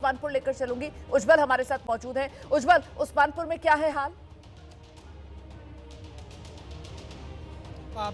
उस्मानपुर लेकर चलूंगी। उज्जवल हमारे साथ मौजूद है। उज्जवल, उस्मानपुर में क्या है हाल?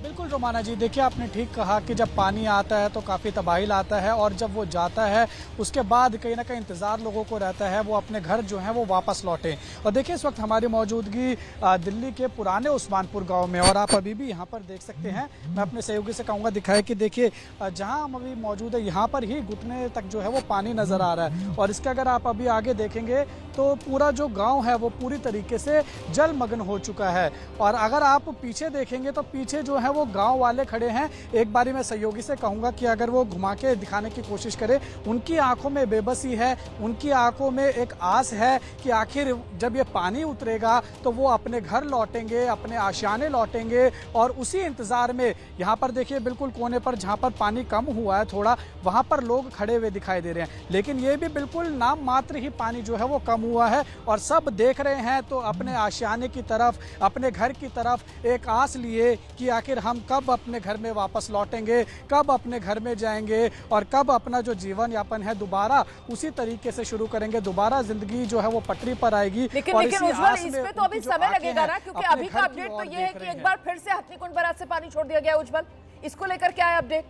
बिल्कुल रोमाना जी, देखिए आपने ठीक कहा कि जब पानी आता है तो काफ़ी तबाही लाता है और जब वो जाता है उसके बाद कहीं ना कहीं इंतज़ार लोगों को रहता है वो अपने घर जो है वो वापस लौटें। और देखिए इस वक्त हमारी मौजूदगी दिल्ली के पुराने उस्मानपुर गांव में, और आप अभी भी यहाँ पर देख सकते हैं। मैं अपने सहयोगी से कहूँगा दिखाए कि देखिए जहाँ हम अभी मौजूद है यहाँ पर ही घुटने तक जो है वो पानी नज़र आ रहा है। और इसके अगर आप अभी आगे देखेंगे तो पूरा जो गाँव है वो पूरी तरीके से जलमग्न हो चुका है। और अगर आप पीछे देखेंगे तो पीछे जो है वो गांव वाले खड़े हैं। एक बारी मैं सहयोगी से कहूंगा कि अगर वो घुमा के दिखाने की कोशिश करे, उनकी आंखों में बेबसी है, उनकी आंखों में एक आस है कि आखिर जब ये पानी उतरेगा तो वो अपने घर लौटेंगे, अपने आशियाने लौटेंगे। और उसी इंतजार में यहाँ पर देखिए बिल्कुल कोने पर जहाँ पर पानी कम हुआ है थोड़ा, वहाँ पर लोग खड़े हुए दिखाई दे रहे हैं। लेकिन ये भी बिल्कुल नाम मात्र ही पानी जो है वो कम हुआ है और सब देख रहे हैं तो अपने आशियाने की तरफ, अपने घर की तरफ एक आस लिए कि आखिर हम कब अपने घर में वापस लौटेंगे, कब अपने घर में जाएंगे और कब अपना जो जीवन यापन है दोबारा उसी तरीके से शुरू करेंगे, दोबारा जिंदगी जो है वो पटरी पर आएगी। लेकिन उज्जवल, इसमें तो अभी समय लगेगा ना, क्योंकि अभी का अपडेट तो ये है कि एक बार फिर से हथनीकुंड बैराज से पानी छोड़ दिया गया। उज्जवल, इसको लेकर क्या है अपडेट?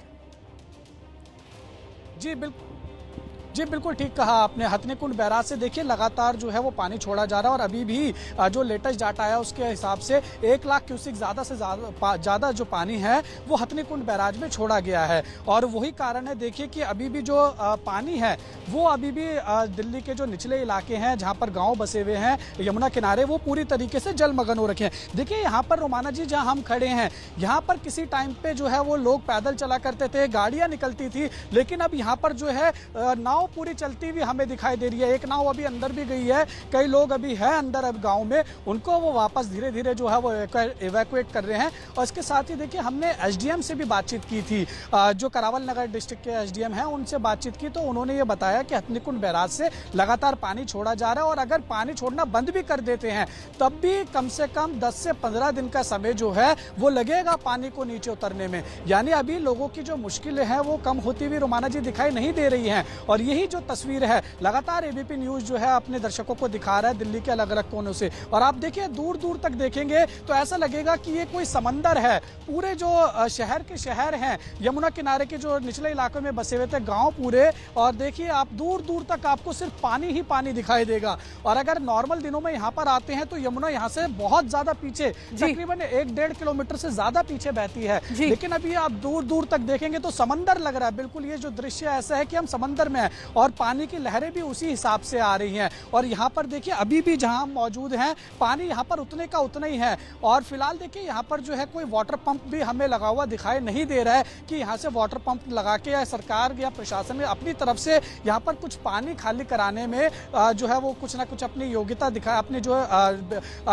जी बिल्कुल ठीक कहा आपने। हथनीकुंड बैराज से देखिए लगातार जो है वो पानी छोड़ा जा रहा है और अभी भी जो लेटेस्ट डाटा आया उसके हिसाब से 1 लाख क्यूसिक ज़्यादा से ज़्यादा जो पानी है वो हथनीकुंड बैराज में छोड़ा गया है। और वही कारण है देखिए कि अभी भी जो पानी है वो अभी भी दिल्ली के जो निचले इलाके हैं जहाँ पर गाँव बसे हुए हैं यमुना किनारे, वो पूरी तरीके से जलमग्न हो रखे हैं। देखिए यहाँ पर रोमाना जी जहाँ हम खड़े हैं यहाँ पर किसी टाइम पे जो है वो लोग पैदल चला करते थे, गाड़ियाँ निकलती थी, लेकिन अब यहाँ पर जो है नाव पूरी चलती हुई हमें दिखाई दे रही है। एक नाव अभी अंदर भी गई है, कई लोग अभी हैं अंदर अब गांव में, उनको वो वापस धीरे धीरे जो है वो इवैक्यूएट कर रहे हैं। और इसके साथ ही देखिए हमने एसडीएम से भी बातचीत की थी, जो करावल नगर डिस्ट्रिक्ट के एसडीएम हैं उनसे बातचीत की तो उन्होंने ये बताया कि हथनीकुंड बैराज से लगातार पानी छोड़ा जा रहा है और अगर पानी छोड़ना बंद भी कर देते हैं तब भी कम से कम 10 से 15 दिन का समय जो है वो लगेगा पानी को नीचे उतरने में। यानी अभी लोगों की जो मुश्किलें हैं वो कम होती हुई रोमाना जी दिखाई नहीं दे रही हैं। और यही जो तस्वीर है लगातार एबीपी न्यूज जो है अपने दर्शकों को दिखा रहा है दिल्ली के अलग अलग कोनों से। और आप देखिए दूर दूर तक देखेंगे तो ऐसा लगेगा कि ये कोई समंदर है। पूरे जो शहर के शहर हैं यमुना किनारे के जो निचले इलाकों में बसे हुए थे गांव पूरे, और देखिए आप दूर दूर तक आपको सिर्फ पानी ही पानी दिखाई देगा। और अगर नॉर्मल दिनों में यहाँ पर आते हैं तो यमुना यहाँ से बहुत ज्यादा पीछे, तकरीबन 1-1.5 किलोमीटर से ज्यादा पीछे बहती है। लेकिन अभी आप दूर दूर तक देखेंगे तो समंदर लग रहा है। बिल्कुल ये जो दृश्य ऐसा है कि हम समंदर में हैं और पानी की लहरें भी उसी हिसाब से आ रही हैं। और यहाँ पर देखिए अभी भी जहाँ हम मौजूद हैं पानी यहाँ पर उतने का उतना ही है। और फिलहाल देखिए यहाँ पर जो है कोई वाटर पंप भी हमें लगा हुआ दिखाई नहीं दे रहा है कि यहाँ से वाटर पंप लगा के या सरकार या प्रशासन ने अपनी तरफ से यहाँ पर कुछ पानी खाली कराने में जो है वो कुछ ना कुछ अपनी योग्यता दिखाए, अपनी जो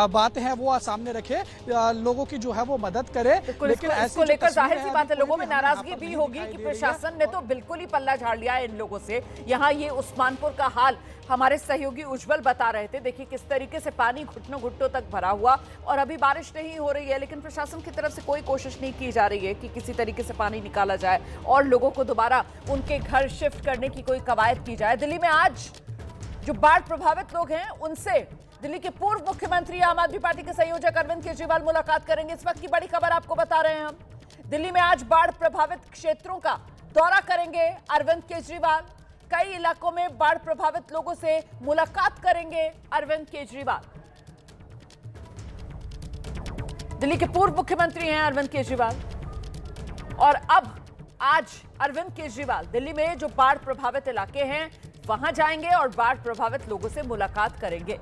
बात है वो सामने रखे, लोगों की जो है वो मदद करे। लेकिन इसको लेकर जाहिर सी बात है लोगों में नाराजगी भी होगी कि प्रशासन ने तो बिल्कुल ही पल्ला झाड़ लिया है इन लोगों से। यहाँ ये उस्मानपुर का हाल हमारे सहयोगी उज्जवल बता रहे थे। देखिए किस तरीके से पानी घुटनों घुटनों तक भरा हुआ और अभी बारिश नहीं हो रही है, लेकिन प्रशासन की तरफ से कोई कोशिश नहीं की जा रही है कि किसी तरीके से पानी निकाला जाए और लोगों को दोबारा उनके घर शिफ्ट करने की कोई कवायद की जाए। दिल्ली में आज जो बाढ़ प्रभावित लोग हैं उनसे दिल्ली के पूर्व मुख्यमंत्री आम आदमी पार्टी के संयोजक अरविंद केजरीवाल मुलाकात करेंगे। इस वक्त की बड़ी खबर आपको बता रहे हैं हम। दिल्ली में आज बाढ़ प्रभावित क्षेत्रों का दौरा करेंगे अरविंद केजरीवाल। कई इलाकों में बाढ़ प्रभावित लोगों से मुलाकात करेंगे अरविंद केजरीवाल। दिल्ली के पूर्व मुख्यमंत्री हैं अरविंद केजरीवाल और अब आज अरविंद केजरीवाल दिल्ली में जो बाढ़ प्रभावित इलाके हैं वहां जाएंगे और बाढ़ प्रभावित लोगों से मुलाकात करेंगे।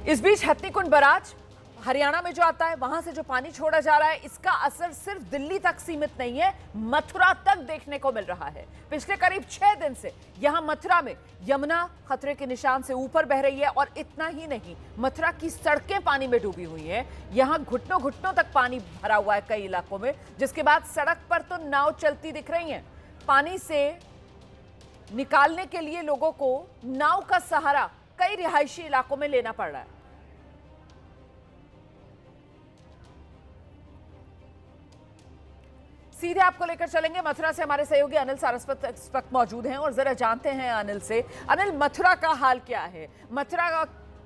इस बीच हथनीकुंड बैराज हरियाणा में जो आता है वहां से जो पानी छोड़ा जा रहा है इसका असर सिर्फ दिल्ली तक सीमित नहीं है, मथुरा तक देखने को मिल रहा है। पिछले करीब 6 दिन से यहां मथुरा में यमुना खतरे के निशान से ऊपर बह रही है और इतना ही नहीं, मथुरा की सड़कें पानी में डूबी हुई हैं। यहां घुटनों घुटनों तक पानी भरा हुआ है कई इलाकों में, जिसके बाद सड़क पर तो नाव चलती दिख रही हैं। पानी से निकालने के लिए लोगों को नाव का सहारा कई रिहायशी इलाकों में लेना पड़ रहा है। सीधे आपको लेकर चलेंगे मथुरा से। हमारे सहयोगी अनिल सारस्वत इस वक्त मौजूद हैं और जरा जानते हैं अनिल से। अनिल, मथुरा का हाल क्या है? मथुरा का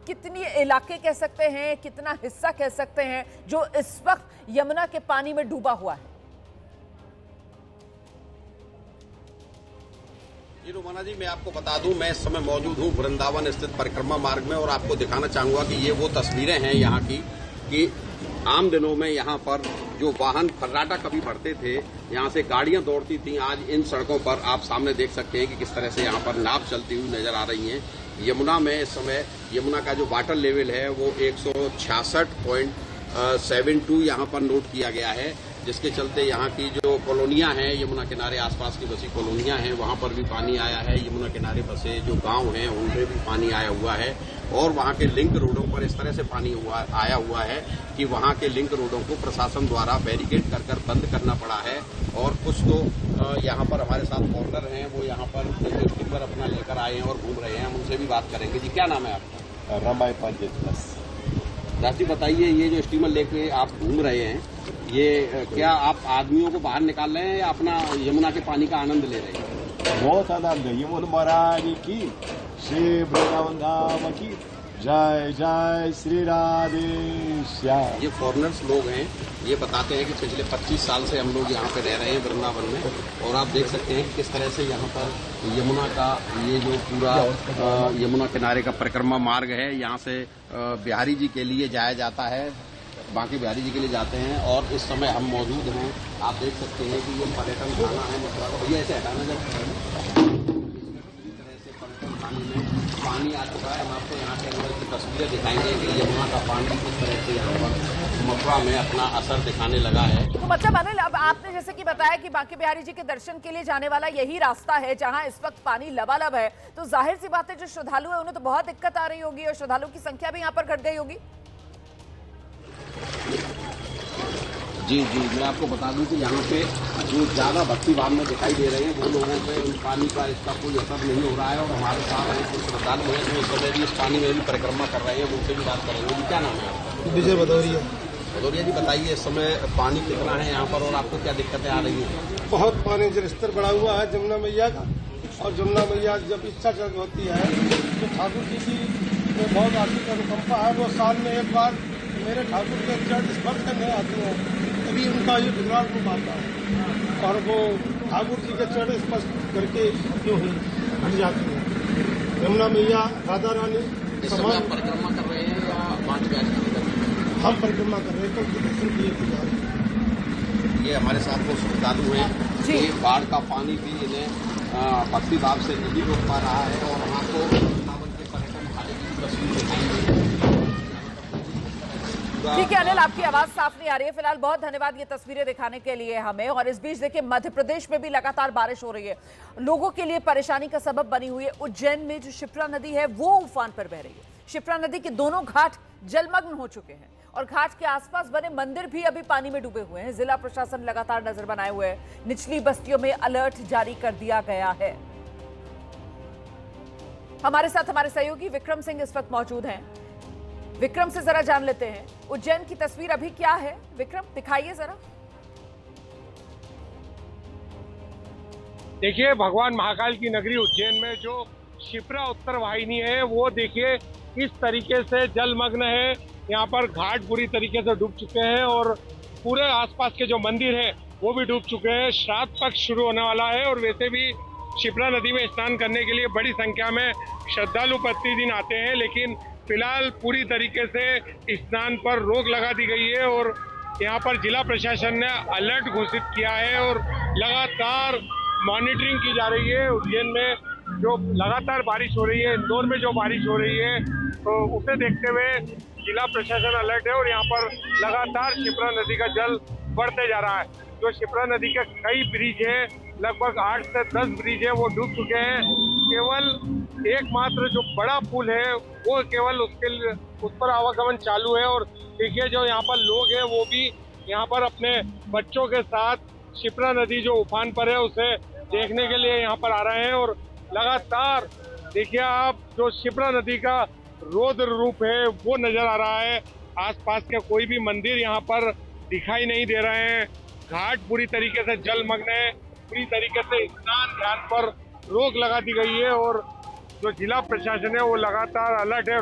कितनी इलाके कह सकते हैं, कितना हिस्सा कह सकते हैं जो इस वक्त यमुना के पानी में डूबा हुआ है? जी रोमाना जी, मैं आपको बता दूं, मैं इस समय मौजूद हूं वृंदावन स्थित परिक्रमा मार्ग में और आपको दिखाना चाहूंगा कि ये वो तस्वीरें हैं यहाँ की कि आम दिनों में यहाँ पर जो वाहन फर्राटा कभी भरते थे, यहाँ से गाड़ियां दौड़ती थी, आज इन सड़कों पर आप सामने देख सकते हैं कि किस तरह से यहाँ पर नाव चलती हुई नजर आ रही हैं। यमुना में इस समय यमुना का जो वाटर लेवल है वो 166.72 यहाँ पर नोट किया गया है, जिसके चलते यहाँ की जो कॉलोनियां हैं, यमुना किनारे आसपास की बसी कॉलोनियां हैं, वहां पर भी पानी आया है। यमुना किनारे बसे जो गांव हैं उनमें भी पानी आया हुआ है और वहां के लिंक रोडों पर इस तरह से पानी आया हुआ है कि वहां के लिंक रोडों को प्रशासन द्वारा बैरिकेड कर बंद करना पड़ा है। और कुछ तो यहाँ पर हमारे साथ फॉरनर हैं, वो यहाँ पर स्टीमर अपना लेकर आए हैं और घूम रहे हैं, हम उनसे भी बात करेंगे। जी, क्या नाम है आपका? रामाय पांडेय प्लस। दास जी, बताइए, ये जो स्टीमर लेके आप घूम रहे हैं, ये क्या आप आदमियों को बाहर निकाल रहे हैं या अपना यमुना के पानी का आनंद ले रहे हैं? बहुत आनंद है। यमुना महाराज की, श्री वृंदावन धाम की जय जय श्री राधे श्याम। ये फॉरेनर्स लोग हैं, ये बताते हैं कि पिछले 25 साल से हम लोग यहाँ पे रह रहे हैं वृंदावन में, और आप देख सकते हैं कि किस तरह से यहाँ पर यमुना का ये जो पूरा यमुना किनारे का परिक्रमा मार्ग है, यहाँ से बिहारी जी के लिए जाया जाता है, बाकी बिहारी जी के लिए जाते हैं। और इस समय हम मौजूद हैं, आप देख सकते हैं कि ये पर्यटन थाना है मथुरा का। भैया ऐसे हटाना जब पानी आ चुका है, हम आपको यहाँ के अंदर की तस्वीरें दिखाएंगे कि यमुना का पानी किस तरह से यहाँ पर मथुरा में अपना असर दिखाने लगा है। तो मतलब अनिल, अब आपने जैसे कि बताया कि बांके बिहारी जी के दर्शन के लिए जाने वाला यही रास्ता है जहां इस वक्त पानी लबालब है, तो जाहिर सी बात है जो श्रद्धालु है उन्हें तो बहुत दिक्कत आ रही होगी और श्रद्धालुओं की संख्या भी यहाँ पर घट गई होगी। जी जी, मैं आपको बता दूं कि यहाँ पे जो ज्यादा भक्ति भाव में दिखाई दे रहे हैं वो लोगों पे उन पानी का इसका कोई असर नहीं हो रहा है। और हमारे साथ कुछ श्रद्धालु हैं जो इस समय भी इस पानी में भी परिक्रमा कर रहे हैं, उनसे भी बात करेंगे। जी, क्या नाम है आपका? विजय भदौरिया। भदौरिया जी, बताइए इस समय पानी कितना है यहाँ पर और आपको क्या दिक्कतें आ रही हैं? बहुत पानी जलस्तर बढ़ा हुआ है जमुना मैया का, और जमुना मैया जब इच्छा जग होती है तो ठाकुर जी की जो बहुत आर्थिक अनुकंपा है, वो साल में एक बार मेरे ठाकुर के चरण स्पर्श करने आते हैं, तभी उनका ये विकराल रूप आता है और वो ठाकुर जी के चरण स्पर्श करके जो है हट जाते हैं। यमुना मैया राधा रानी इस समय आप परिक्रमा कर रहे हैं या बांके बिहारी जी की कर रहे हैं? हम परिक्रमा कर रहे हैं, तो दर्शन किए थे। ये हमारे साथ वो श्रद्धालु हैं कि बाढ़ का पानी भी इन्हें भक्ति भाव से नहीं रोक पा रहा है। और वहाँ को वृंदावन के पर्यटन थाने की तस्वीर दिखाएंगे। ठीक है अनिल, आपकी आवाज साफ नहीं आ रही है फिलहाल। बहुत धन्यवाद ये तस्वीरें दिखाने के लिए हमें। और इस बीच देखिए, मध्य प्रदेश में भी लगातार बारिश हो रही है, लोगों के लिए परेशानी का सबब बनी हुई है। उज्जैन में जो शिप्रा नदी है वो उफान पर बह रही है। शिप्रा नदी के दोनों घाट जलमग्न हो चुके हैं और घाट के आसपास बने मंदिर भी अभी पानी में डूबे हुए हैं। जिला प्रशासन लगातार नजर बनाए हुए है, निचली बस्तियों में अलर्ट जारी कर दिया गया है। हमारे साथ हमारे सहयोगी विक्रम सिंह इस वक्त मौजूद हैं। विक्रम से जरा जान लेते हैं उज्जैन की तस्वीर अभी क्या है। विक्रम, दिखाइए जरा। देखिए, भगवान महाकाल की नगरी उज्जैन में जो शिप्रा उत्तर वाहिनी है वो देखिए इस तरीके से जलमग्न है। यहाँ पर घाट बुरी तरीके से डूब चुके हैं और पूरे आसपास के जो मंदिर हैं वो भी डूब चुके हैं। श्राद्ध पक्ष शुरू होने वाला है और वैसे भी शिप्रा नदी में स्नान करने के लिए बड़ी संख्या में श्रद्धालु प्रतिदिन आते हैं, लेकिन फिलहाल पूरी तरीके से स्नान पर रोक लगा दी गई है और यहाँ पर जिला प्रशासन ने अलर्ट घोषित किया है और लगातार मॉनिटरिंग की जा रही है। उज्जैन में जो लगातार बारिश हो रही है, इंदौर में जो बारिश हो रही है, तो उसे देखते हुए जिला प्रशासन अलर्ट है और यहाँ पर लगातार शिप्रा नदी का जल बढ़ते जा रहा है। जो शिप्रा नदी के कई ब्रिज हैं, लगभग 8 से 10 ब्रिज हैं, वो डूब चुके हैं। केवल एकमात्र जो बड़ा पुल है वो केवल उस पर आवागमन चालू है। और देखिए, जो यहाँ पर लोग हैं वो भी यहाँ पर अपने बच्चों के साथ शिप्रा नदी जो उफान पर है उसे देखने के लिए यहाँ पर आ रहे हैं। और लगातार देखिए आप, जो शिप्रा नदी का रौद्र रूप है वो नजर आ रहा है। आसपास के कोई भी मंदिर यहाँ पर दिखाई नहीं दे रहे हैं। घाट पूरी तरीके से जलमग्न है। पूरी तरीके से स्नान ध्यान पर रोक लगा दी गई है और जो जिला प्रशासन है वो लगातार अलर्ट है।